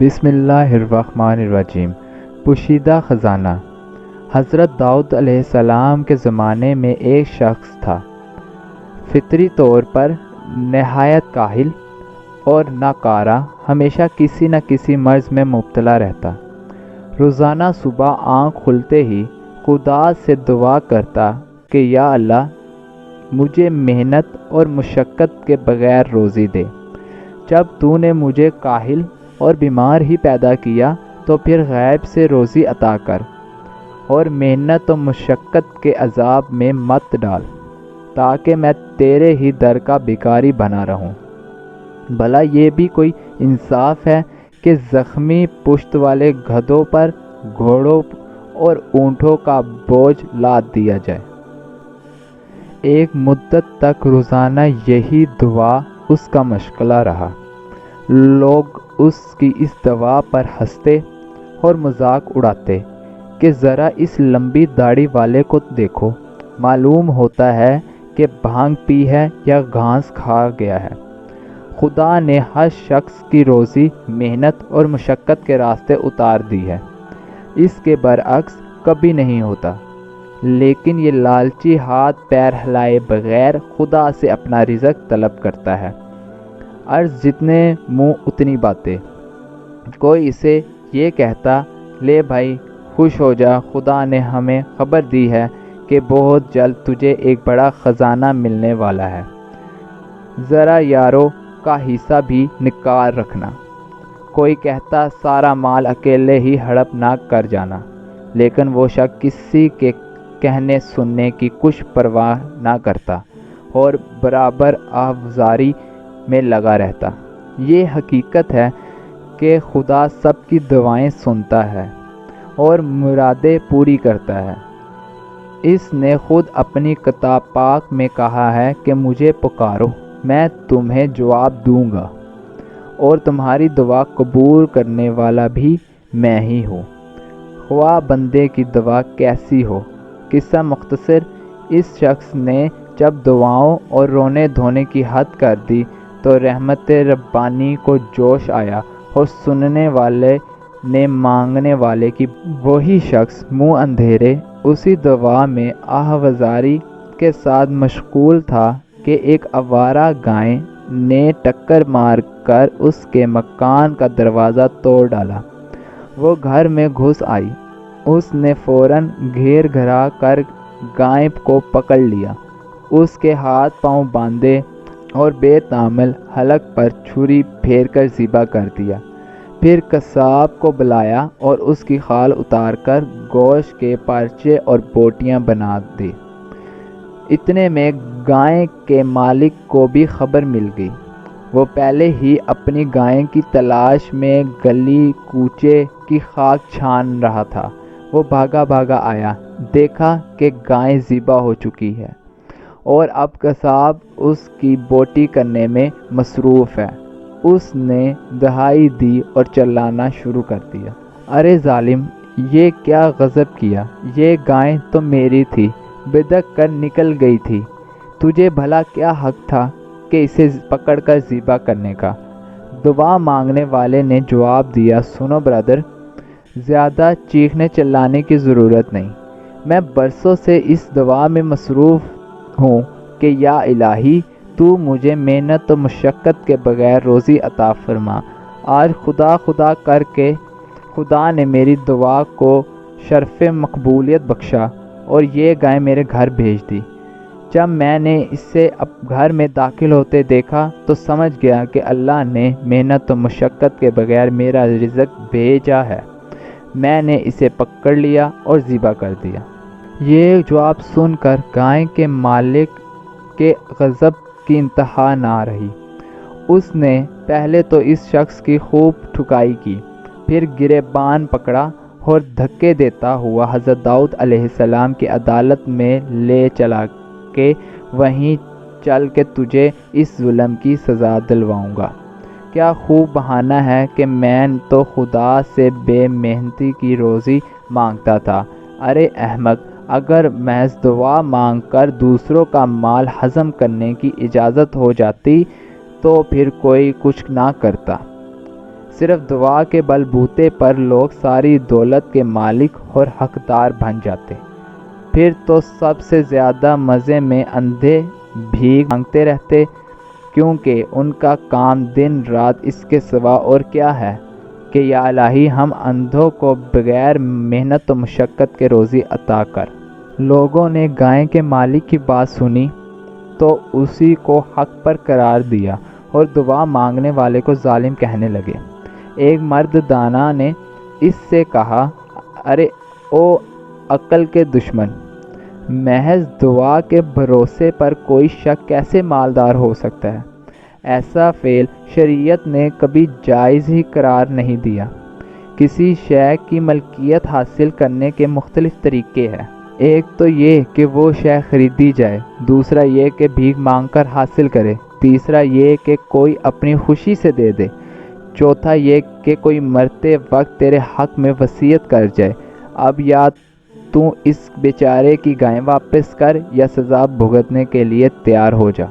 بسم اللہ الرحمن الرحیم۔ پوشیدہ خزانہ۔ حضرت داؤد علیہ السلام کے زمانے میں ایک شخص تھا، فطری طور پر نہایت کاہل اور ناکارہ، ہمیشہ کسی نہ کسی مرض میں مبتلا رہتا۔ روزانہ صبح آنکھ کھلتے ہی خدا سے دعا کرتا کہ یا اللہ مجھے محنت اور مشقت کے بغیر روزی دے۔ جب تو نے مجھے کاہل اور بیمار ہی پیدا کیا تو پھر غیب سے روزی عطا کر اور محنت و مشقت کے عذاب میں مت ڈال، تاکہ میں تیرے ہی در کا بھکاری بنا رہوں۔ بھلا یہ بھی کوئی انصاف ہے کہ زخمی پشت والے گدھوں پر گھوڑوں اور اونٹوں کا بوجھ لاد دیا جائے۔ ایک مدت تک روزانہ یہی دعا اس کا مشغلہ رہا۔ لوگ اس کی اس دعا پر ہنستے اور مذاق اڑاتے کہ ذرا اس لمبی داڑھی والے کو دیکھو، معلوم ہوتا ہے کہ بھانگ پی ہے یا گھاس کھا گیا ہے۔ خدا نے ہر شخص کی روزی محنت اور مشقت کے راستے اتار دی ہے، اس کے برعکس کبھی نہیں ہوتا، لیکن یہ لالچی ہاتھ پیر ہلائے بغیر خدا سے اپنا رزق طلب کرتا ہے۔ عرض جتنے منہ اتنی باتیں۔ کوئی اسے یہ کہتا، لے بھائی خوش ہو جا، خدا نے ہمیں خبر دی ہے کہ بہت جلد تجھے ایک بڑا خزانہ ملنے والا ہے، ذرا یارو کا حصہ بھی نکال رکھنا۔ کوئی کہتا سارا مال اکیلے ہی ہڑپ نہ کر جانا، لیکن وہ شخص کسی کے کہنے سننے کی کچھ پرواہ نہ کرتا اور برابر آوازاری میں لگا رہتا۔ یہ حقیقت ہے کہ خدا سب کی دعائیں سنتا ہے اور مرادیں پوری کرتا ہے۔ اس نے خود اپنی کتاب پاک میں کہا ہے کہ مجھے پکارو، میں تمہیں جواب دوں گا، اور تمہاری دعا قبول کرنے والا بھی میں ہی ہوں، خواہ بندے کی دعا کیسی ہو۔ قصہ مختصر، اس شخص نے جب دعاؤں اور رونے دھونے کی حد کر دی تو رحمت ربانی کو جوش آیا اور سننے والے نے مانگنے والے کی وہی شخص منہ اندھیرے اسی دعا میں آہوازاری کے ساتھ مشغول تھا کہ ایک آوارہ گائے نے ٹکر مار کر اس کے مکان کا دروازہ توڑ ڈالا۔ وہ گھر میں گھس آئی، اس نے فوراً گھیر گھرا کر گائے کو پکڑ لیا، اس کے ہاتھ پاؤں باندھے اور بے تامل حلق پر چھری پھیر کر ذبح کر دیا۔ پھر قصاب کو بلایا اور اس کی کھال اتار کر گوشت کے پرچے اور بوٹیاں بنا دی۔ اتنے میں گائے کے مالک کو بھی خبر مل گئی۔ وہ پہلے ہی اپنی گائے کی تلاش میں گلی کوچے کی خاک چھان رہا تھا۔ وہ بھاگا بھاگا آیا، دیکھا کہ گائے ذبح ہو چکی ہے اور اب قصاب اس کی بوٹی کرنے میں مصروف ہے۔ اس نے دہائی دی اور چلانا شروع کر دیا، ارے ظالم، یہ کیا غضب کیا، یہ گائے تو میری تھی، بدک کر نکل گئی تھی، تجھے بھلا کیا حق تھا کہ اسے پکڑ کر ذبح کرنے کا؟ دعا مانگنے والے نے جواب دیا، سنو برادر، زیادہ چیخنے چلانے کی ضرورت نہیں، میں برسوں سے اس دعا میں مصروف ہوں کہ یا الہی تو مجھے محنت و مشقت کے بغیر روزی عطا فرما۔ آج خدا خدا کر کے خدا نے میری دعا کو شرف مقبولیت بخشا اور یہ گائے میرے گھر بھیج دی۔ جب میں نے اسے گھر میں داخل ہوتے دیکھا تو سمجھ گیا کہ اللہ نے محنت و مشقت کے بغیر میرا رزق بھیجا ہے۔ میں نے اسے پکڑ لیا اور ذبح کر دیا۔ یہ جواب سن کر گائے کے مالک کے غضب کی انتہا نہ رہی۔ اس نے پہلے تو اس شخص کی خوب ٹھکائی کی، پھر گریبان پکڑا اور دھکے دیتا ہوا حضرت داؤد علیہ السلام کی عدالت میں لے چلا کہ وہیں چل کے تجھے اس ظلم کی سزا دلواؤں گا۔ کیا خوب بہانہ ہے کہ میں تو خدا سے بے محنتی کی روزی مانگتا تھا۔ ارے احمق، اگر محض دعا مانگ کر دوسروں کا مال ہضم کرنے کی اجازت ہو جاتی تو پھر کوئی کچھ نہ کرتا۔ صرف دعا کے بلبوتے پر لوگ ساری دولت کے مالک اور حقدار بن جاتے، پھر تو سب سے زیادہ مزے میں اندھے بھیک مانگتے رہتے، کیونکہ ان کا کام دن رات اس کے سوا اور کیا ہے کہ یا الہی ہم اندھوں کو بغیر محنت و مشقت کے روزی عطا کر۔ لوگوں نے گائے کے مالک کی بات سنی تو اسی کو حق پر قرار دیا اور دعا مانگنے والے کو ظالم کہنے لگے۔ ایک مرد دانا نے اس سے کہا، ارے او عقل کے دشمن، محض دعا کے بھروسے پر کوئی شخص کیسے مالدار ہو سکتا ہے؟ ایسا فعل شریعت نے کبھی جائز ہی قرار نہیں دیا۔ کسی شے کی ملکیت حاصل کرنے کے مختلف طریقے ہیں۔ ایک تو یہ کہ وہ شے خریدی جائے، دوسرا یہ کہ بھیک مانگ کر حاصل کرے، تیسرا یہ کہ کوئی اپنی خوشی سے دے دے، چوتھا یہ کہ کوئی مرتے وقت تیرے حق میں وصیت کر جائے۔ اب یا تو اس بیچارے کی گائیں واپس کر یا سزا بھگتنے کے لیے تیار ہو جا۔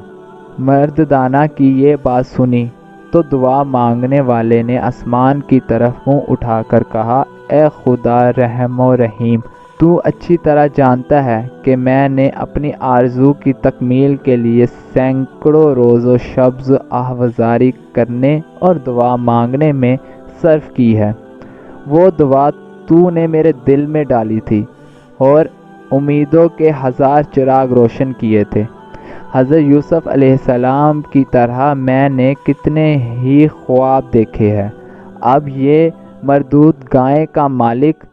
مرد دانا کی یہ بات سنی تو دعا مانگنے والے نے آسمان کی طرف منہ اٹھا کر کہا، اے خدا رحم و رحیم، تو اچھی طرح جانتا ہے کہ میں نے اپنی آرزو کی تکمیل کے لیے سینکڑوں روز و شب آہوازاری کرنے اور دعا مانگنے میں صرف کی ہے۔ وہ دعا تو نے میرے دل میں ڈالی تھی اور امیدوں کے 1000 چراغ روشن کیے تھے۔ حضرت یوسف علیہ السلام کی طرح میں نے کتنے ہی خواب دیکھے ہیں۔ اب یہ مردود گائے کا مالک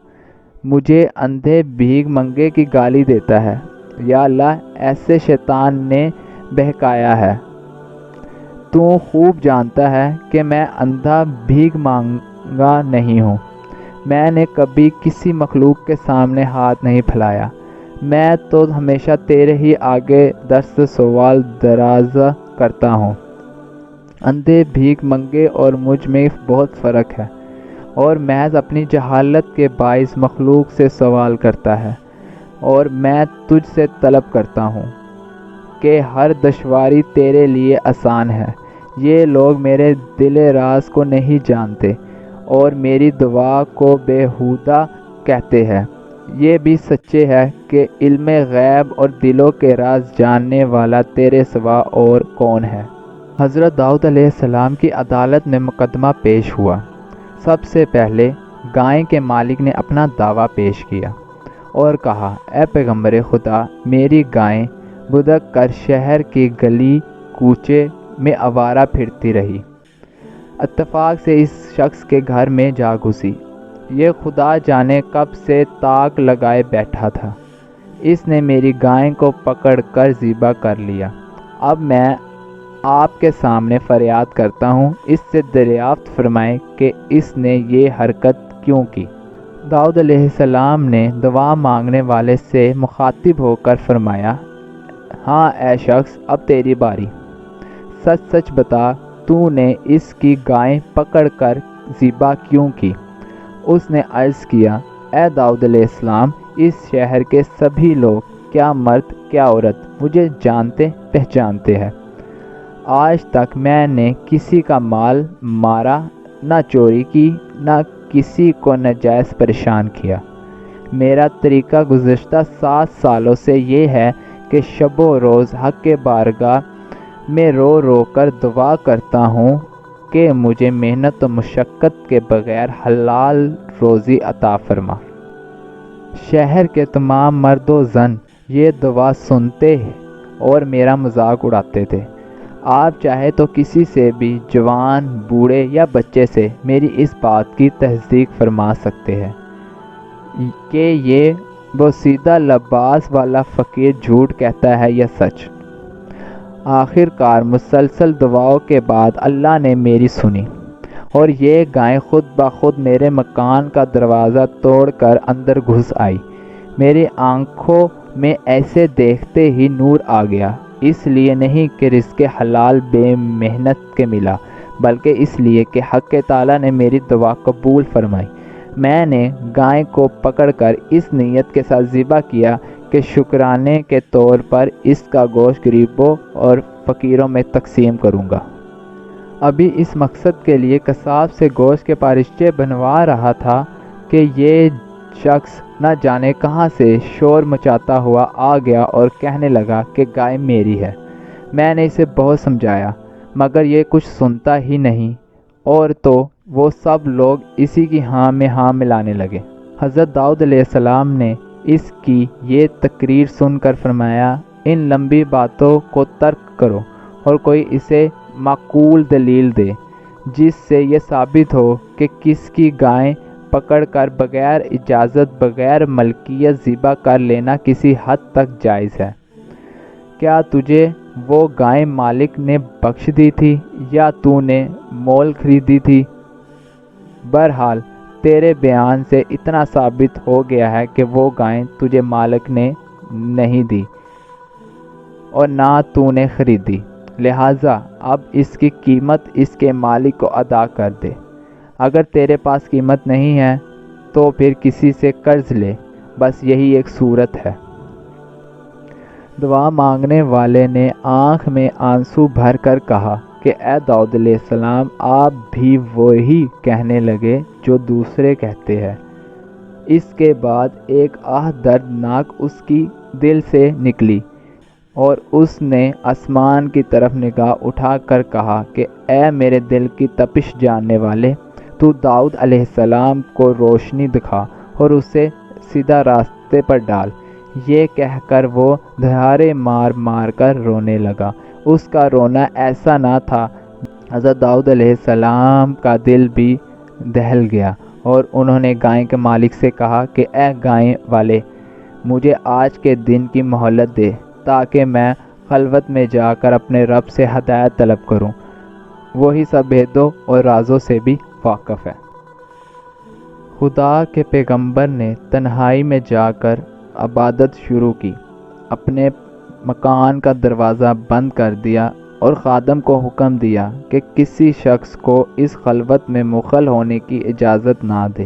مجھے اندھے بھیک منگے کی گالی دیتا ہے۔ یا اللہ، ایسے شیطان نے بہکایا ہے۔ تو خوب جانتا ہے کہ میں اندھا بھیک مانگا نہیں ہوں۔ میں نے کبھی کسی مخلوق کے سامنے ہاتھ نہیں پھیلایا۔ میں تو ہمیشہ تیرے ہی آگے دست سوال دراز کرتا ہوں۔ اندھے بھیک منگے اور مجھ میں بہت فرق ہے، اور محض اپنی جہالت کے باعث مخلوق سے سوال کرتا ہے، اور میں تجھ سے طلب کرتا ہوں کہ ہر دشواری تیرے لیے آسان ہے۔ یہ لوگ میرے دل راز کو نہیں جانتے اور میری دعا کو بیہودہ کہتے ہیں۔ یہ بھی سچے ہے کہ علم غیب اور دلوں کے راز جاننے والا تیرے سوا اور کون ہے۔ حضرت داؤد علیہ السلام کی عدالت میں مقدمہ پیش ہوا۔ سب سے پہلے گائے کے مالک نے اپنا دعویٰ پیش کیا اور کہا، اے پیغمبر خدا، میری گائیں بدک کر شہر کی گلی کوچے میں آوارہ پھرتی رہی، اتفاق سے اس شخص کے گھر میں جا گھسی۔ یہ خدا جانے کب سے تاک لگائے بیٹھا تھا۔ اس نے میری گائیں کو پکڑ کر ذبح کر لیا۔ اب میں آپ کے سامنے فریاد کرتا ہوں، اس سے دریافت فرمائیں کہ اس نے یہ حرکت کیوں کی۔ داؤد علیہ السلام نے دعا مانگنے والے سے مخاطب ہو کر فرمایا، ہاں اے شخص، اب تیری باری۔ سچ سچ بتا، تو نے اس کی گائیں پکڑ کر ذبح کیوں کی؟ اس نے عرض کیا، اے داؤد علیہ السلام، اس شہر کے سبھی لوگ، کیا مرد کیا عورت، مجھے جانتے پہچانتے ہیں۔ آج تک میں نے کسی کا مال مارا، نہ چوری کی، نہ کسی کو ناجائز پریشان کیا۔ میرا طریقہ گزشتہ 7 سالوں سے یہ ہے کہ شب و روز حق کے بارگاہ میں رو رو کر دعا کرتا ہوں کہ مجھے محنت و مشقت کے بغیر حلال روزی عطا فرما۔ شہر کے تمام مرد و زن یہ دعا سنتے اور میرا مذاق اڑاتے تھے۔ آپ چاہے تو کسی سے بھی، جوان، بوڑھے یا بچے سے، میری اس بات کی تصدیق فرما سکتے ہیں کہ یہ بوسیدہ لباس والا فقیر جھوٹ کہتا ہے یا سچ۔ آخر کار مسلسل دعاؤں کے بعد اللہ نے میری سنی، اور یہ گائیں خود بخود میرے مکان کا دروازہ توڑ کر اندر گھس آئی۔ میری آنکھوں میں ایسے دیکھتے ہی نور آ گیا، اس لیے نہیں کہ رزق حلال بے محنت کے ملا، بلکہ اس لیے کہ حق تعالیٰ نے میری دعا قبول فرمائی۔ میں نے گائے کو پکڑ کر اس نیت کے ساتھ ذبح کیا کہ شکرانے کے طور پر اس کا گوشت غریبوں اور فقیروں میں تقسیم کروں گا۔ ابھی اس مقصد کے لیے قصاب سے گوشت کے پارچے بنوا رہا تھا کہ یہ شخص نہ جانے کہاں سے شور مچاتا ہوا آ گیا اور کہنے لگا کہ گائے میری ہے۔ میں نے اسے بہت سمجھایا مگر یہ کچھ سنتا ہی نہیں، اور تو وہ سب لوگ اسی کی ہاں میں ہاں ملانے لگے۔ حضرت داؤد علیہ السلام نے اس کی یہ تقریر سن کر فرمایا، ان لمبی باتوں کو ترک کرو اور کوئی اسے معقول دلیل دے جس سے یہ ثابت ہو کہ کس کی گائیں پکڑ کر بغیر اجازت بغیر ملکیت ذبح کر لینا کسی حد تک جائز ہے۔ کیا تجھے وہ گائیں مالک نے بخش دی تھی یا تو نے مول خریدی تھی؟ بہرحال تیرے بیان سے اتنا ثابت ہو گیا ہے کہ وہ گائیں تجھے مالک نے نہیں دی اور نہ تو نے خریدی، لہٰذا اب اس کی قیمت اس کے مالک کو ادا کر دے۔ اگر تیرے پاس قیمت نہیں ہے تو پھر کسی سے قرض لے، بس یہی ایک صورت ہے۔ دعا مانگنے والے نے آنکھ میں آنسو بھر کر کہا کہ اے داؤد علیہ السلام، آپ بھی وہی کہنے لگے جو دوسرے کہتے ہیں۔ اس کے بعد ایک آہ دردناک اس کی دل سے نکلی اور اس نے آسمان کی طرف نگاہ اٹھا کر کہا کہ اے میرے دل کی تپش جاننے والے، تو داؤد علیہ السلام کو روشنی دکھا اور اسے سیدھا راستے پر ڈال۔ یہ کہہ کر وہ دھارے مار مار کر رونے لگا۔ اس کا رونا ایسا نہ تھا، حضرت داؤد علیہ السلام کا دل بھی دہل گیا اور انہوں نے گائیں کے مالک سے کہا کہ اے گائیں والے، مجھے آج کے دن کی مہلت دے تاکہ میں خلوت میں جا کر اپنے رب سے ہدایت طلب کروں، وہی سب بھیدوں اور رازوں سے بھی واقف ہے۔ خدا کے پیغمبر نے تنہائی میں جا کر عبادت شروع کی، اپنے مکان کا دروازہ بند کر دیا اور خادم کو حکم دیا کہ کسی شخص کو اس خلوت میں مخل ہونے کی اجازت نہ دے۔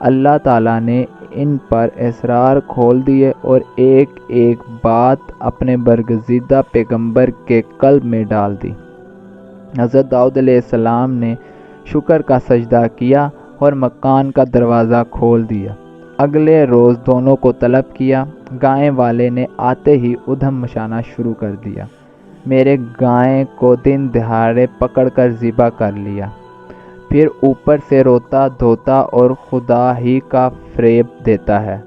اللہ تعالیٰ نے ان پر اسرار کھول دیے اور ایک ایک بات اپنے برگزیدہ پیغمبر کے قلب میں ڈال دی۔ حضرت داؤد علیہ السلام نے شکر کا سجدہ کیا اور مکان کا دروازہ کھول دیا۔ اگلے روز دونوں کو طلب کیا۔ گائیں والے نے آتے ہی ادھم مچانا شروع کر دیا، میرے گائیں کو دن دہاڑے پکڑ کر ذبح کر لیا، پھر اوپر سے روتا دھوتا اور خدا ہی کا فریب دیتا ہے۔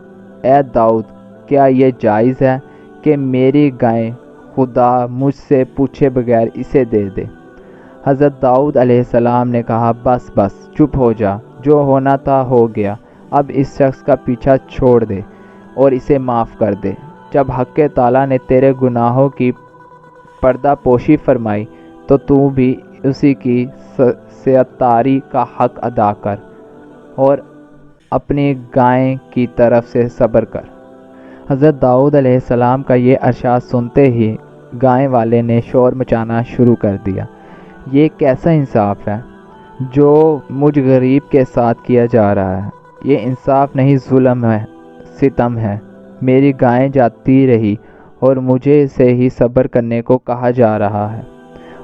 اے داؤد، کیا یہ جائز ہے کہ میری گائیں خدا مجھ سے پوچھے بغیر اسے دے دے؟ حضرت داؤد علیہ السلام نے کہا، بس بس چپ ہو جا، جو ہونا تھا ہو گیا، اب اس شخص کا پیچھا چھوڑ دے اور اسے معاف کر دے۔ جب حق تعالیٰ نے تیرے گناہوں کی پردہ پوشی فرمائی تو تو بھی اسی کی ستاری کا حق ادا کر اور اپنی گائیں کی طرف سے صبر کر۔ حضرت داؤد علیہ السلام کا یہ ارشاد سنتے ہی گائیں والے نے شور مچانا شروع کر دیا، یہ کیسا انصاف ہے جو مجھ غریب کے ساتھ کیا جا رہا ہے؟ یہ انصاف نہیں، ظلم ہے، ستم ہے۔ میری گائیں جاتی رہی اور مجھے سے ہی صبر کرنے کو کہا جا رہا ہے،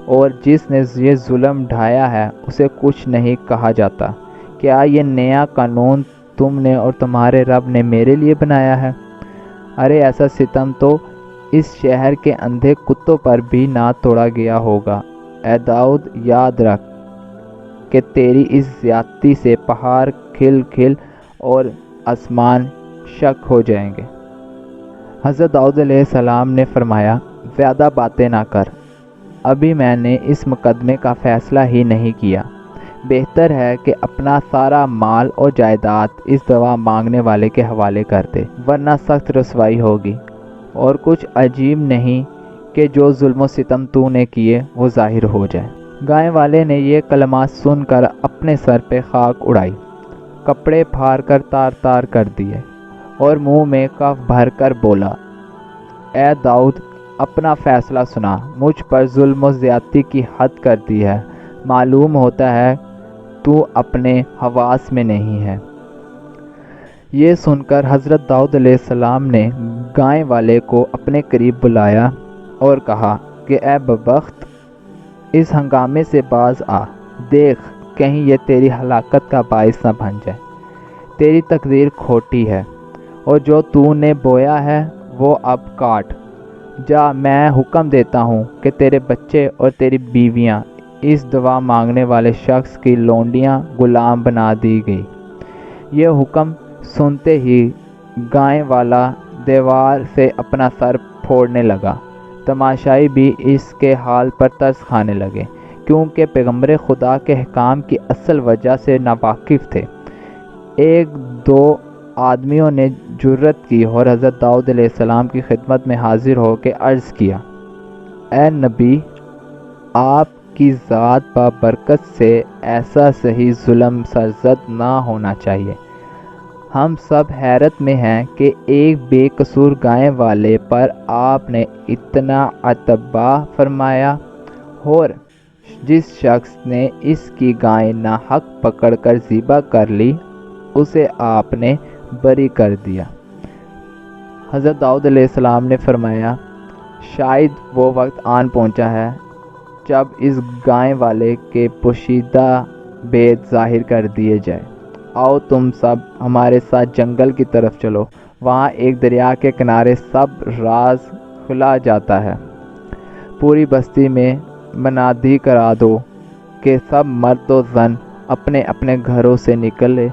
اور جس نے یہ ظلم ڈھایا ہے اسے کچھ نہیں کہا جاتا۔ کیا یہ نیا قانون تم نے اور تمہارے رب نے میرے لیے بنایا ہے؟ ارے ایسا ستم تو اس شہر کے اندھے کتوں پر بھی نہ توڑا گیا ہوگا۔ اے داؤد، یاد رکھ کہ تیری اس زیادتی سے پہاڑ کھل کھل اور آسمان شک ہو جائیں گے۔ حضرت داؤد علیہ السلام نے فرمایا، زیادہ باتیں نہ کر، ابھی میں نے اس مقدمے کا فیصلہ ہی نہیں کیا۔ بہتر ہے کہ اپنا سارا مال اور جائیداد اس دعا مانگنے والے کے حوالے کر دے، ورنہ سخت رسوائی ہوگی، اور کچھ عجیب نہیں کہ جو ظلم و ستم تو نے کیے وہ ظاہر ہو جائے۔ گائیں والے نے یہ کلمات سن کر اپنے سر پہ خاک اڑائی، کپڑے پھاڑ کر تار تار کر دیے اور منہ میں کف بھر کر بولا، اے داؤد، اپنا فیصلہ سنا، مجھ پر ظلم و زیادتی کی حد کر دی ہے، معلوم ہوتا ہے تو اپنے حواس میں نہیں ہے۔ یہ سن کر حضرت داؤد علیہ السلام نے گائیں والے کو اپنے قریب بلایا اور کہا کہ اے بدبخت، اس ہنگامے سے باز آ، دیکھ کہیں یہ تیری ہلاکت کا باعث نہ بن جائے۔ تیری تقدیر کھوٹی ہے اور جو تو نے بویا ہے وہ اب کاٹ۔ جا، میں حکم دیتا ہوں کہ تیرے بچے اور تیری بیویاں اس دعا مانگنے والے شخص کی لونڈیاں غلام بنا دی گئی۔ یہ حکم سنتے ہی گائے والا دیوار سے اپنا سر پھوڑنے لگا۔ تماشائی بھی اس کے حال پر ترس کھانے لگے، کیونکہ پیغمبر خدا کے احکام کی اصل وجہ سے ناواقف تھے۔ ایک دو آدمیوں نے جرأت کی اور حضرت داؤد علیہ السلام کی خدمت میں حاضر ہو کے عرض کیا، اے نبی، آپ کی ذات بابرکت سے ایسا صحیح ظلم سرزد نہ ہونا چاہیے۔ ہم سب حیرت میں ہیں کہ ایک بے قصور گائے والے پر آپ نے اتنا عتبہ فرمایا، اور جس شخص نے اس کی گائے ناحق پکڑ کر ذبح کر لی اسے آپ نے بری کر دیا۔ حضرت داؤد علیہ السلام نے فرمایا، شاید وہ وقت آن پہنچا ہے جب اس گائے والے کے پوشیدہ بید ظاہر کر دیے جائے۔ آؤ تم سب ہمارے ساتھ جنگل کی طرف چلو، وہاں ایک دریا کے کنارے سب راز کھلا جاتا ہے۔ پوری بستی میں منادی کرا دو کہ سب مرد و زن اپنے اپنے گھروں سے نکلے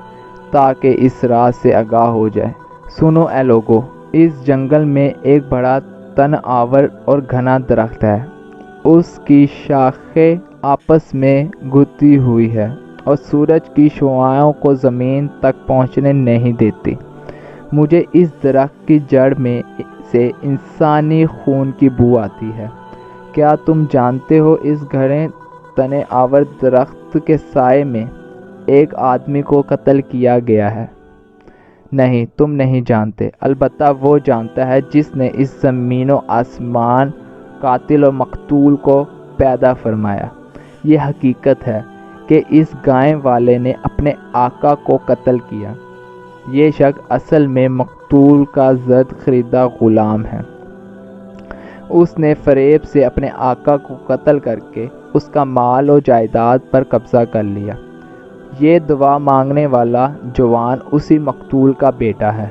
تاکہ اس راز سے آگاہ ہو جائے۔ سنو اے لوگو، اس جنگل میں ایک بڑا تن آور اور گھنا درخت ہے، اس کی شاخیں آپس میں گھتی ہوئی ہے اور سورج کی شعاعوں کو زمین تک پہنچنے نہیں دیتی۔ مجھے اس درخت کی جڑ میں سے انسانی خون کی بو آتی ہے۔ کیا تم جانتے ہو اس گھنے تنے آور درخت کے سائے میں ایک آدمی کو قتل کیا گیا ہے؟ نہیں، تم نہیں جانتے، البتہ وہ جانتا ہے جس نے اس زمین و آسمان قاتل و مقتول کو پیدا فرمایا۔ یہ حقیقت ہے کہ اس گائے والے نے اپنے آقا کو قتل کیا۔ یہ شخص اصل میں مقتول کا زد خریدا غلام ہے۔ اس نے فریب سے اپنے آقا کو قتل کر کے اس کا مال و جائیداد پر قبضہ کر لیا۔ یہ دعا مانگنے والا جوان اسی مقتول کا بیٹا ہے۔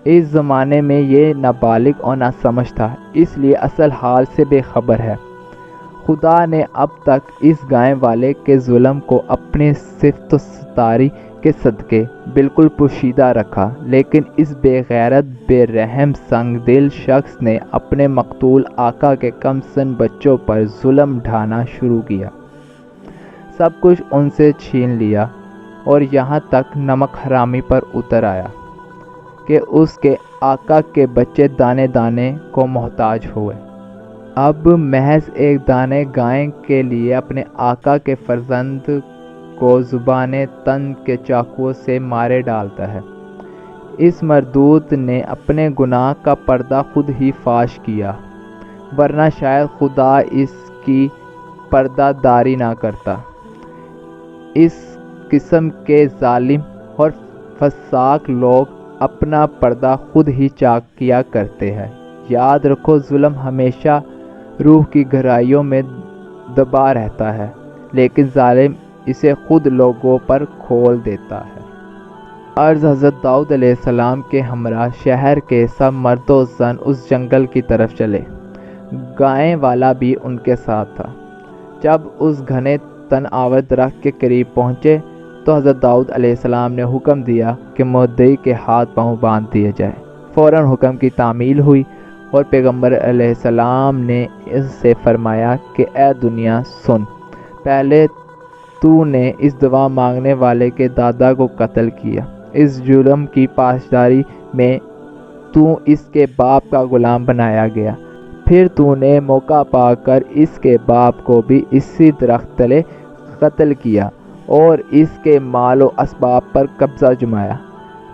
اس زمانے میں یہ نابالغ اور ناسمجھ تھا، اس لیے اصل حال سے بے خبر ہے۔ خدا نے اب تک اس گائے والے کے ظلم کو اپنی صفت و ستاری کے صدقے بالکل پوشیدہ رکھا، لیکن اس بے غیرت بے رحم سنگ دل شخص نے اپنے مقتول آقا کے کم سن بچوں پر ظلم ڈھانا شروع کیا۔ سب کچھ ان سے چھین لیا اور یہاں تک نمک حرامی پر اتر آیا کہ اس کے آقا کے بچے دانے دانے کو محتاج ہوئے۔ اب محض ایک دانے گائے کے لیے اپنے آقا کے فرزند کو زبان تن کے چاقو سے مارے ڈالتا ہے۔ اس مردود نے اپنے گناہ کا پردہ خود ہی فاش کیا، ورنہ شاید خدا اس کی پردہ داری نہ کرتا۔ اس قسم کے ظالم اور فساق لوگ اپنا پردہ خود ہی چاک کیا کرتے ہیں۔ یاد رکھو، ظلم ہمیشہ روح کی گہرائیوں میں دبا رہتا ہے، لیکن ظالم اسے خود لوگوں پر کھول دیتا ہے۔ عرض حضرت داؤد علیہ السلام کے ہمراہ شہر کے سب مرد و زن اس جنگل کی طرف چلے۔ گائے والا بھی ان کے ساتھ تھا۔ جب اس گھنے تن آور درخت کے قریب پہنچے تو حضرت داؤد علیہ السلام نے حکم دیا کہ مدعی کے ہاتھ پاؤں باندھ دیے جائے۔ فوراً حکم کی تعمیل ہوئی اور پیغمبر علیہ السلام نے اس سے فرمایا کہ اے دنیا سن، پہلے تو نے اس دعا مانگنے والے کے دادا کو قتل کیا۔ اس جرم کی پاسداری میں تو اس کے باپ کا غلام بنایا گیا، پھر تو نے موقع پا کر اس کے باپ کو بھی اسی درخت تلے قتل کیا اور اس کے مال و اسباب پر قبضہ جمایا۔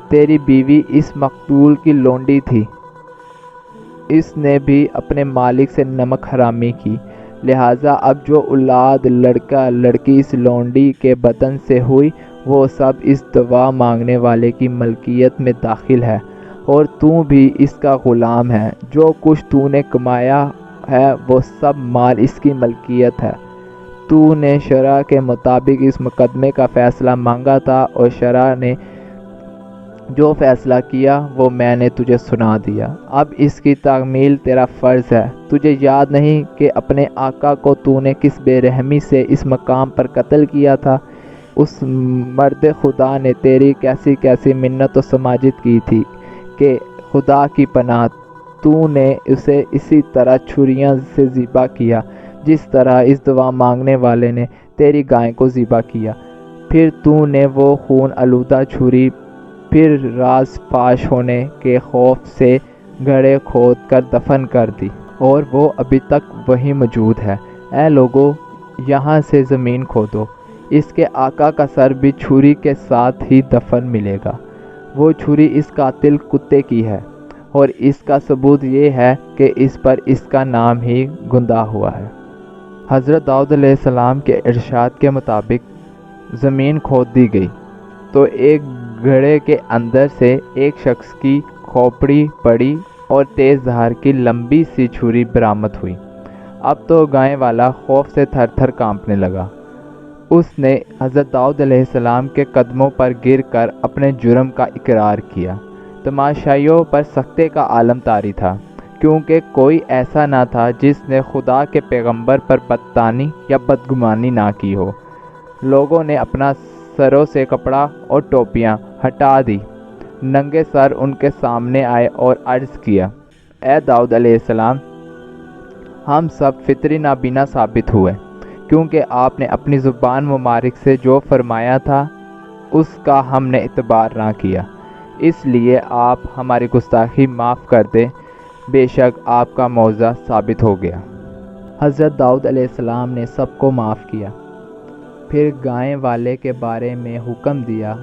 تیری بیوی اس مقتول کی لونڈی تھی، اس نے بھی اپنے مالک سے نمک حرامی کی، لہٰذا اب جو اولاد لڑکا لڑکی اس لونڈی کے بدن سے ہوئی وہ سب اس دعا مانگنے والے کی ملکیت میں داخل ہے، اور تو بھی اس کا غلام ہے۔ جو کچھ تو نے کمایا ہے وہ سب مال اس کی ملکیت ہے۔ تو نے شرع کے مطابق اس مقدمے کا فیصلہ مانگا تھا اور شرع نے جو فیصلہ کیا وہ میں نے تجھے سنا دیا۔ اب اس کی تعمیل تیرا فرض ہے۔ تجھے یاد نہیں کہ اپنے آقا کو تو نے کس بے رحمی سے اس مقام پر قتل کیا تھا؟ اس مرد خدا نے تیری کیسی کیسی منت و سماجت کی تھی کہ خدا کی پناہ تو نے اسے اسی طرح چھریاں سے ذبح کیا جس طرح اس دعا مانگنے والے نے تیری گائے کو ذبح کیا۔ پھر تو نے وہ خون آلودہ چھری پھر راز فاش ہونے کے خوف سے گڑھے کھود کر دفن کر دی اور وہ ابھی تک وہیں موجود ہے۔ اے لوگو، یہاں سے زمین کھودو، اس کے آقا کا سر بھی چھری کے ساتھ ہی دفن ملے گا۔ وہ چھری اس قاتل کتے کی ہے اور اس کا ثبوت یہ ہے کہ اس پر اس کا نام ہی گندا ہوا ہے۔ حضرت داؤد علیہ السلام کے ارشاد کے مطابق زمین کھود دی گئی تو ایک گڑھے کے اندر سے ایک شخص کی کھوپڑی پڑی اور تیز دھار کی لمبی سی چھری برآمد ہوئی۔ اب تو گائے والا خوف سے تھر تھر کانپنے لگا۔ اس نے حضرت داؤد علیہ السلام کے قدموں پر گر کر اپنے جرم کا اقرار کیا۔ تماشائیوں پر سختے کا عالم طاری تھا، کیونکہ کوئی ایسا نہ تھا جس نے خدا کے پیغمبر پر بدتانی یا بدگمانی نہ کی ہو۔ لوگوں نے اپنا سروں سے کپڑا اور ٹوپیاں ہٹا دی، ننگے سر ان کے سامنے آئے اور عرض کیا، اے داؤد علیہ السلام، ہم سب فطری نابینا ثابت ہوئے، کیونکہ آپ نے اپنی زبان مبارک سے جو فرمایا تھا اس کا ہم نے اعتبار نہ کیا، اس لیے آپ ہماری گستاخی معاف کر دیں، بے شک آپ کا معجزہ ثابت ہو گیا۔ حضرت داؤد علیہ السلام نے سب کو معاف کیا، پھر گائے والے کے بارے میں حکم دیا،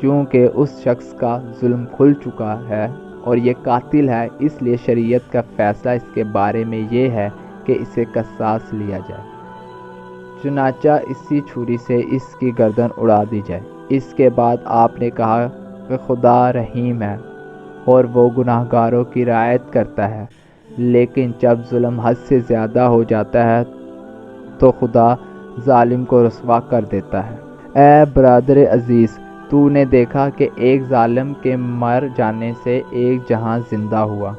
چونکہ اس شخص کا ظلم کھل چکا ہے اور یہ قاتل ہے، اس لیے شریعت کا فیصلہ اس کے بارے میں یہ ہے کہ اسے قصاص لیا جائے، چنانچہ اسی چھری سے اس کی گردن اڑا دی جائے۔ اس کے بعد آپ نے کہا کہ خدا رحیم ہے اور وہ گناہگاروں کی رعایت کرتا ہے، لیکن جب ظلم حد سے زیادہ ہو جاتا ہے تو خدا ظالم کو رسوا کر دیتا ہے۔ اے برادر عزیز، تو نے دیکھا کہ ایک ظالم کے مر جانے سے ایک جہاں زندہ ہوا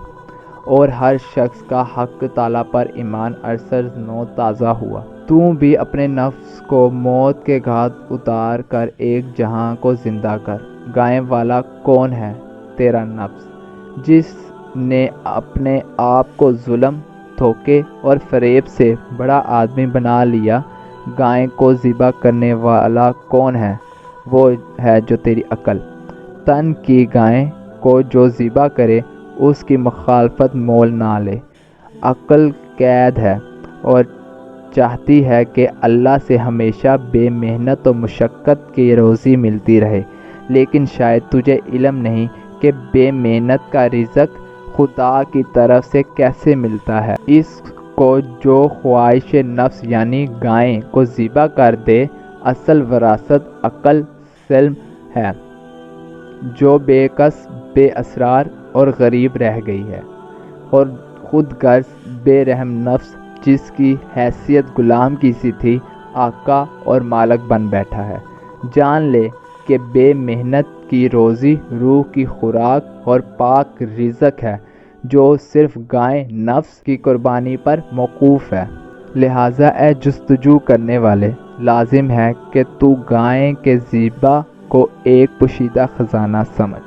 اور ہر شخص کا حق تعالیٰ پر ایمان ارسر نو تازہ ہوا۔ تو بھی اپنے نفس کو موت کے گھاٹ اتار کر ایک جہاں کو زندہ کر۔ گائے والا کون ہے؟ تیرا نفس، جس نے اپنے آپ کو ظلم، دھوکے اور فریب سے بڑا آدمی بنا لیا۔ گائے کو ذبح کرنے والا کون ہے؟ وہ ہے جو تیری عقل۔ تن کی گائے کو جو ذبح کرے اس کی مخالفت مول نہ لے۔ عقل قید ہے اور چاہتی ہے کہ اللہ سے ہمیشہ بے محنت و مشقت کی روزی ملتی رہے، لیکن شاید تجھے علم نہیں کہ بے محنت کا رزق خدا کی طرف سے کیسے ملتا ہے۔ اس کو جو خواہش نفس یعنی گائے کو ذبح کر دے، اصل وراثت عقل سلم ہے، جو بے کس، بے اسرار اور غریب رہ گئی ہے، اور خود غرض بے رحم نفس جس کی حیثیت غلام کی سی تھی، آقا اور مالک بن بیٹھا ہے۔ جان لے کہ بے محنت کی روزی روح کی خوراک اور پاک رزق ہے، جو صرف گائے نفس کی قربانی پر موقوف ہے۔ لہٰذا اے جستجو کرنے والے، لازم ہے کہ تو گائے کے ذبح کو ایک پوشیدہ خزانہ سمجھ۔